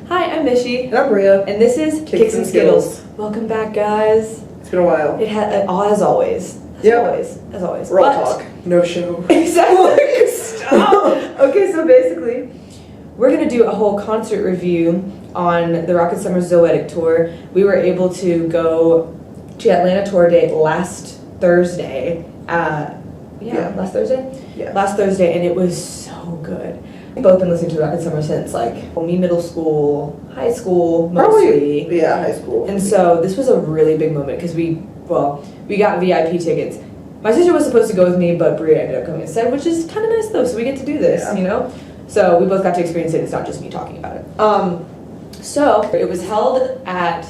Hi, I'm Mishi. And I'm Bria. And this is Kicks and Skittles. Welcome back, guys. It's been a while. It had, as always. As always. Real talk. No show. Exactly. Stop. Okay, so basically, we're going to do a whole concert review on the Rocket Summer Zoetic tour. We were able to go to Atlanta tour date last Thursday. Last Thursday? Yeah. Last Thursday, and it was so good. We've both been listening to Rocket Summer since, me middle school, high school, mostly. Probably, yeah, high school. And so this was a really big moment because we got VIP tickets. My sister was supposed to go with me, but Bria ended up coming instead, which is kind of nice though, so we get to do this, you know? So we both got to experience it, it's not just me talking about it. So it was held at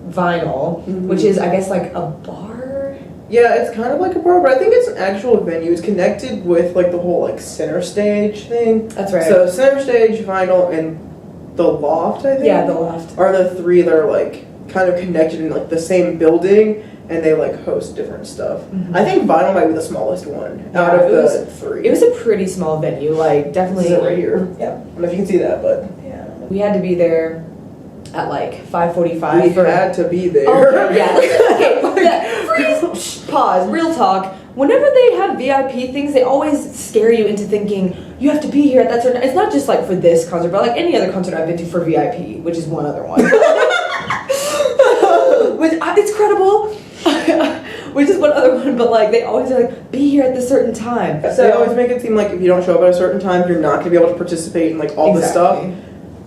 Vinyl, which is, I guess, like a bar? Yeah, it's kind of like a bar, but I think it's an actual venue. It's connected with, the whole, center stage thing. That's right. So center stage, Vinyl, and the Loft, I think? Yeah, the Loft. Are the three that are, kind of connected in, the same building, and they, host different stuff. I think Vinyl might be the smallest one out of the three. It was a pretty small venue, definitely. This is it right here. Yeah. I don't know if you can see that, but... Yeah. We had to be there at, 5:45. We had to be there. Okay, yeah. Okay, freeze, pause, real talk. Whenever they have VIP things, they always scare you into thinking you have to be here at that certain... It's not just, for this concert, but, any other concert I've been to for VIP, which is one other one. It's credible. Which is one other one, but they always are be here at this certain time. So they always make it seem like if you don't show up at a certain time, you're not gonna be able to participate in all this stuff.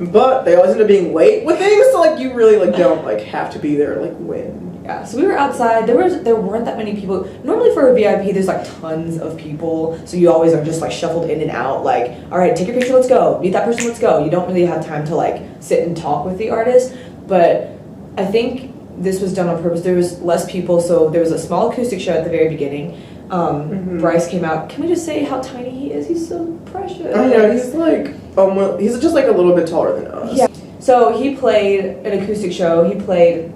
But they always end up being late with things, so you really don't have to be there when. Yeah, so we were outside. There weren't that many people. Normally for a VIP, there's tons of people, so you always are just shuffled in and out. All right, take your picture, let's go. Meet that person, let's go. You don't really have time to sit and talk with the artist. But I think this was done on purpose. There was less people, so there was a small acoustic show at the very beginning. Bryce came out. Can we just say how tiny he is? He's so precious. I know, he's just a little bit taller than us. Yeah. So he played an acoustic show. He played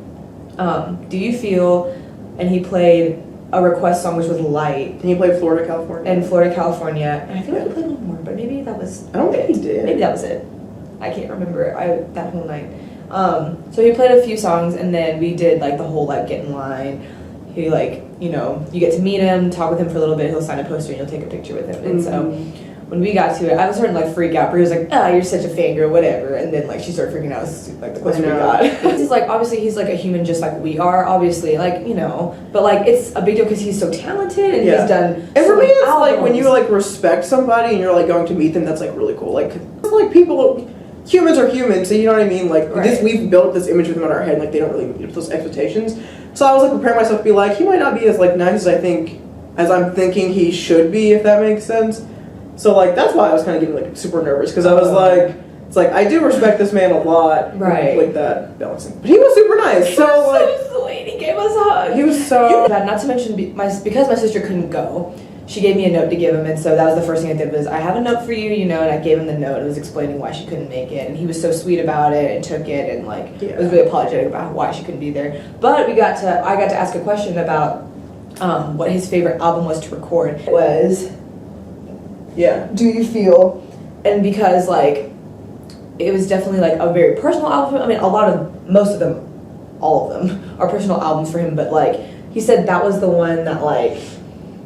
Do You Feel, and he played a request song which was Light. And he played Florida, California. And Florida, California. And I feel like he played one more, but maybe that was I don't think he did. Maybe that was it. I can't remember that whole night. So he played a few songs, and then we did the whole get in line. He you get to meet him, talk with him for a little bit. He'll sign a poster and you'll take a picture with him. And so when we got to it, I was starting to freak out. But he was like, "Ah, you're such a fangirl, whatever." And then she started freaking out. The closer we got. He's obviously he's a human just like we are. Obviously, but it's a big deal because he's so talented and he's done. And for me, it's when you respect somebody and you're going to meet them. That's really cool. People. Humans are humans, so you know what I mean? We've built this image with them in our head, they don't really meet up those expectations. So I was preparing myself to be he might not be as nice as I'm thinking he should be, if that makes sense. So that's why I was kind of getting super nervous, because I was I do respect this man a lot. Right. That balancing. But he was super nice. So sweet, he gave us a hug. He was so... Not to mention, because my sister couldn't go, she gave me a note to give him, and so that was the first thing I did was, I have a note for you, and I gave him the note. It was explaining why she couldn't make it, and he was so sweet about it and took it and was really apologetic about why she couldn't be there. But I got to ask a question about what his favorite album was to record. It was Do You Feel? And because it was definitely a very personal album. I mean, most of them, all of them are personal albums for him, but he said that was the one that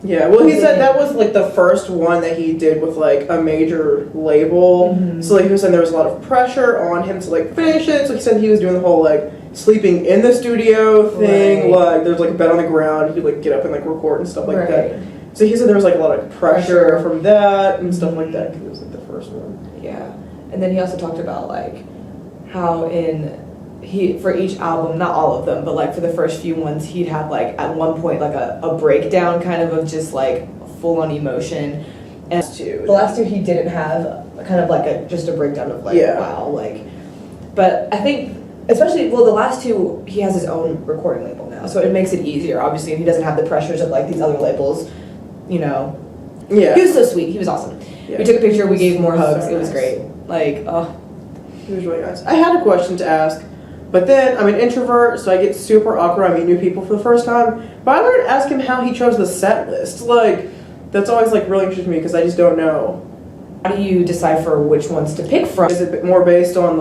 yeah, well, he said that was the first one that he did with a major label. So he was saying there was a lot of pressure on him to finish it. So he said he was doing the whole sleeping in the studio thing. There's a bed on the ground. He could get up and record and stuff like that. So he said there was a lot of pressure from that and stuff like that, because it was the first one. Yeah, and then he also talked about how for each album, not all of them, but for the first few ones, he'd have at one point a breakdown kind of just full on emotion. And the last two he didn't have kind of just a breakdown of wow, but I think especially the last two he has his own recording label now, so it makes it easier obviously, and he doesn't have the pressures of these other labels, Yeah. He was so sweet. He was awesome. Yeah. We took a picture. We gave more hugs. So it was great. He was really nice. I had a question to ask. But then, I'm an introvert, so I get super awkward. I meet new people for the first time. But I wanted to ask him how he chose the set list. That's always, really interesting to me, because I just don't know. How do you decipher which ones to pick from? Is it more based on,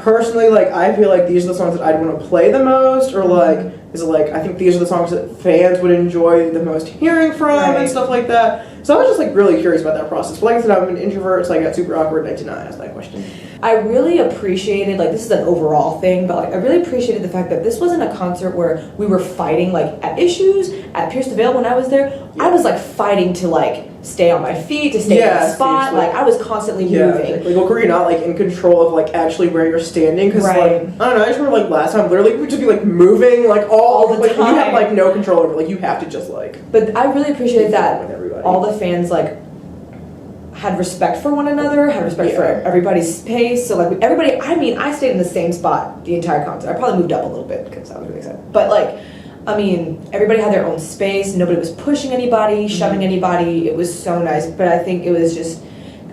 personally, like, I feel like these are the songs that I'd want to play the most, or like, is it like, I think these are the songs that fans would enjoy the most hearing from, and stuff like that. So I was just like really curious about that process. But like I said, I'm an introvert, so I got super awkward and I did not ask that question. I really appreciated, like, this is an overall thing, but like I really appreciated the fact that this wasn't a concert where we were fighting like at issues. At Pierce the Veil when I was there, I was like fighting to like stay on my feet, to stay in the spot. Like I was constantly moving. Like, where you're not like in control of like actually where you're standing, because like, I don't know, I just remember like last time literally we'd just be like moving like all the time. You have like no control over, like you have to just like. But I really appreciated that all the fans like had respect for one another, had respect for everybody's space. So like everybody, I mean, I stayed in the same spot the entire concert. I probably moved up a little bit because I was really excited. But like, I mean, everybody had their own space. Nobody was pushing anybody, shoving anybody. It was so nice. But I think it was just,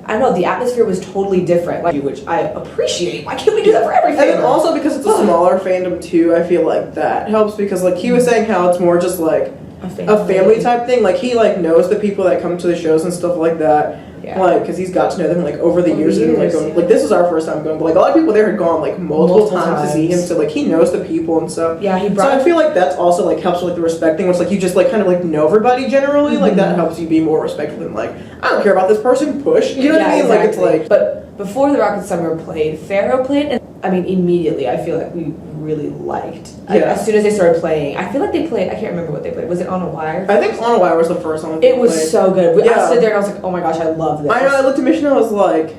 I don't know, the atmosphere was totally different, like, which I appreciate. Why can't we do that for everything? And then also because it's a smaller fandom too, I feel like that helps, because like he was saying how it's more just like a family type thing. Like he like knows the people that come to the shows and stuff like that. Yeah. Like, because he's got to know them like over the years and like going, like this was our first time going, but like a lot of people there had gone like multiple times to see him, so like he knows the people and stuff. Yeah, so I feel like that's also like helps with like the respect thing, which like you just like kind of like know everybody generally, like that helps you be more respectful than like I don't care about this person, push. You know what I mean? Exactly. Like it's like. But before the Rocket Summer played, Pharaoh played, and I mean immediately I feel like we really liked. As soon as they started playing, I feel like they played. I can't remember what they played. Was it On a Wire? I think On a Wire was the first song. It was so good. I stood there and I was like, oh my gosh, I love this. I know. I looked at Mission and I was like,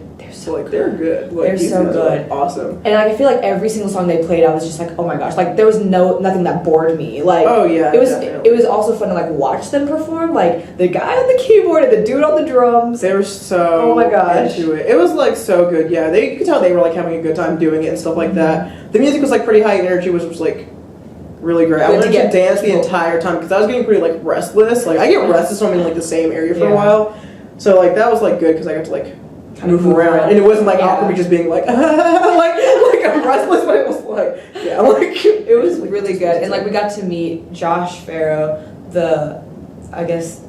they're good. Like, they're so good. Awesome. And I feel like every single song they played, I was just like, oh my gosh, like there was nothing that bored me. Like it was also fun to like watch them perform. Like the guy on the keyboard and the dude on the drums. They were so into it. It was like so good. Yeah, you could tell they were like having a good time doing it and stuff like that. The music was like pretty high energy, which was like really great. I wanted to dance the entire time because I was getting pretty like restless. Like I get restless when I'm in like the same area for a while. So like that was like good because I got to like move around, and it wasn't like awkward me just being like like I'm restless, but it was like it was really good. And like we got to meet Josh Farrow, the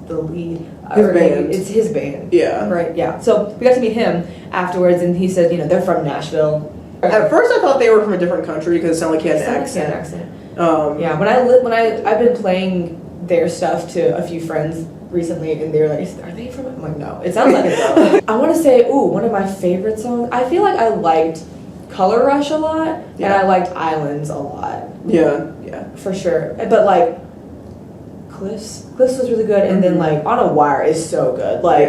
lead. His band. It's his band. Yeah. Right. Yeah. So we got to meet him afterwards, and he said, they're from Nashville. At first, I thought they were from a different country because it sounded like he had an accent. Yeah. I've been playing their stuff to a few friends recently, and they were like, are they from? I'm like, no. It sounds like it though. I want to say, one of my favorite songs. I feel like I liked Color Rush a lot, and I liked Islands a lot. Yeah. For sure. But like, Cliffs was really good, and then like On a Wire is so good. Like,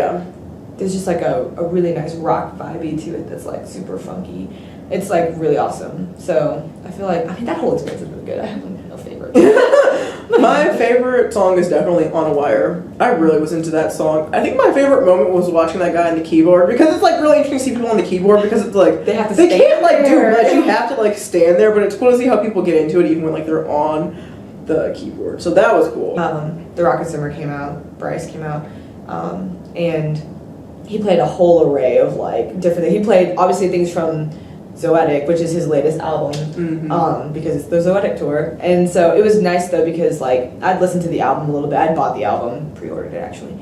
there's just like a really nice rock vibey to it that's like super funky. It's like really awesome. So I feel like that whole experience is really good. I have no favorites. My favorite song is definitely On a Wire. I really was into that song. I think my favorite moment was watching that guy on the keyboard, because it's like really interesting to see people on the keyboard, because it's like they can't like do much. You have to like stand there, but it's cool to see how people get into it even when like they're on the keyboard. So that was cool. The Rocket Summer came out. Bryce came out, and he played a whole array of like different things. He played obviously things from Zoetic, which is his latest album, because it's the Zoetic tour. And so it was nice though, because like I'd listened to the album a little bit. I'd bought the album, pre-ordered it actually,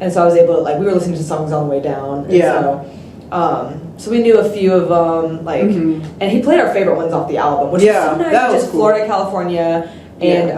and so I was able to like, we were listening to songs on the way down. And so we knew a few of them, like, and he played our favorite ones off the album, which was so nice. That was just cool. Florida, California, and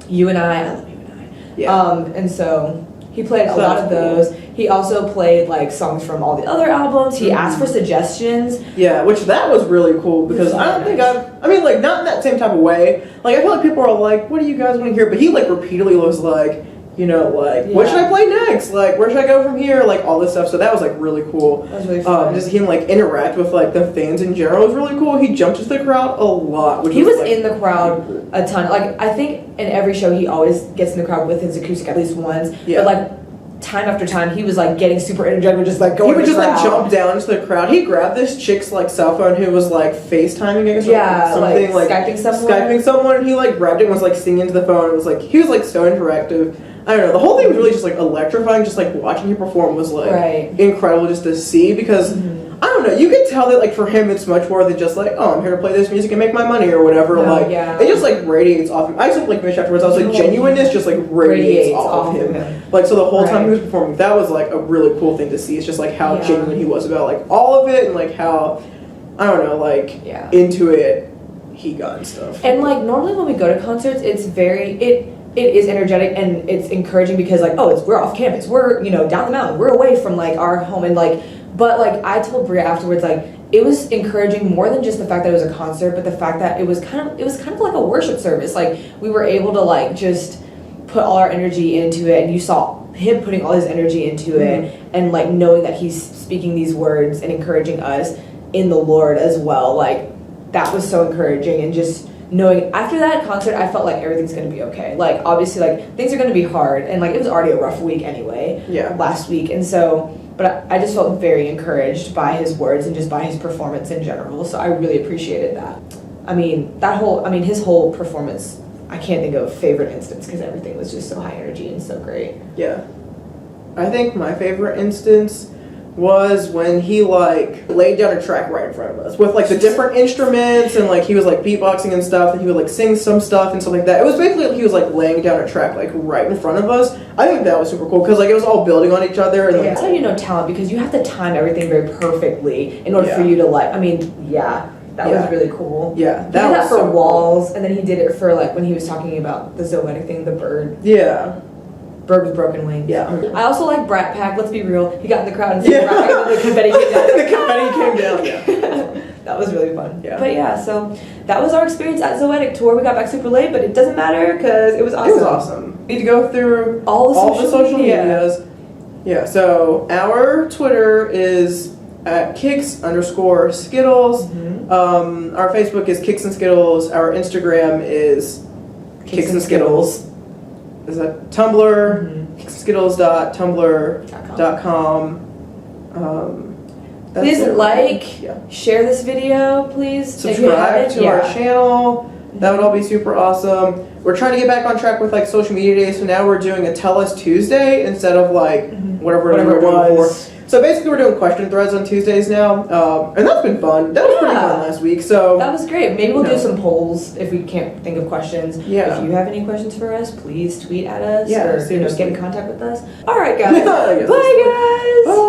You and I love You and I. Yeah. And so he played a lot of those. Cool. He also played like songs from all the other albums. He asked for suggestions. Yeah, which that was really cool, because I don't think I mean like not in that same type of way. Like I feel like people are like, what do you guys want to hear? But he like repeatedly was like, what should I play next? Like, where should I go from here? Like all this stuff. So that was like really cool. That was really fun. Just him like interact with like the fans in general was really cool. He jumped into the crowd a lot. He was like, in the crowd a ton. Like I think in every show he always gets in the crowd with his acoustic at least once. Yeah. But like time after time he was like getting super energetic, just like going. He would just like jump down into the crowd. He grabbed this chick's like cell phone who was like FaceTiming, I guess. Yeah, something like Skyping someone. And he like grabbed it and was like singing into the phone. It was like he was like so interactive. I don't know. The whole thing was really just like electrifying. Just like watching him perform was like incredible just to see, because I don't know. You could tell that like for him it's much more than just like, oh, I'm here to play this music and make my money or whatever. It just like radiates off him. I just like finished afterwards. I was like, genuineness just like radiates off of him. Like so the whole time he was performing, that was like a really cool thing to see. It's just like how genuine he was about like all of it, and like how I don't know, like into it he got and stuff. And like normally when we go to concerts, it's very it is energetic and it's encouraging because like, oh, we're off campus, we're, you know, down the mountain, we're away from like our home, and like, but like I told Bria afterwards, like it was encouraging more than just the fact that it was a concert, but the fact that it was kind of like a worship service. Like we were able to like just put all our energy into it, and you saw him putting all his energy into it, and like knowing that he's speaking these words and encouraging us in the Lord as well. Like that was so encouraging, and just knowing after that concert, I felt like everything's gonna be okay. Like obviously, like things are gonna be hard, and like it was already a rough week anyway. Last week, and so. But I just felt very encouraged by his words and just by his performance in general. So I really appreciated that. I mean, his whole performance, I can't think of a favorite instance because everything was just so high energy and so great. Yeah. I think my favorite instance was when he like laid down a track right in front of us with like the different instruments, and like he was like beatboxing and stuff, and he would like sing some stuff and stuff like that. It was basically like he was like laying down a track like right in front of us. I think that was super cool because like it was all building on each other, and like that's how you know talent, because you have to time everything very perfectly in order for you to like. I mean, that was really cool. Yeah, he did that for so Walls, cool. And then he did it for like when he was talking about the Zoetic thing, the bird. Yeah. Bird with broken wings. Yeah. I also like Brat Pack. Let's be real. He got in the crowd and sang Brat Pack, and the confetti came down. The confetti came down. Yeah. That was really fun. Yeah. But yeah, so that was our experience at Zoetic Tour. We got back super late, but it doesn't matter because it was awesome. It was awesome. We need to go through all the social medias. Yeah. So our Twitter is at kicks_skittles. Mm-hmm. Our Facebook is Kicks and Skittles. Our Instagram is Kicks and Skittles. Is that Tumblr, kicksandskittles.tumblr.com. Please share this video, please. Subscribe to our channel. That would all be super awesome. We're trying to get back on track with like social media days, so now we're doing a Tell Us Tuesday instead of like whatever it was. So basically, we're doing question threads on Tuesdays now, and that's been fun. That was pretty fun last week. So that was great. Maybe we'll do some polls if we can't think of questions. Yeah. If you have any questions for us, please tweet at us or get in contact with us. All right, guys. Bye, guys. Bye, guys. Bye.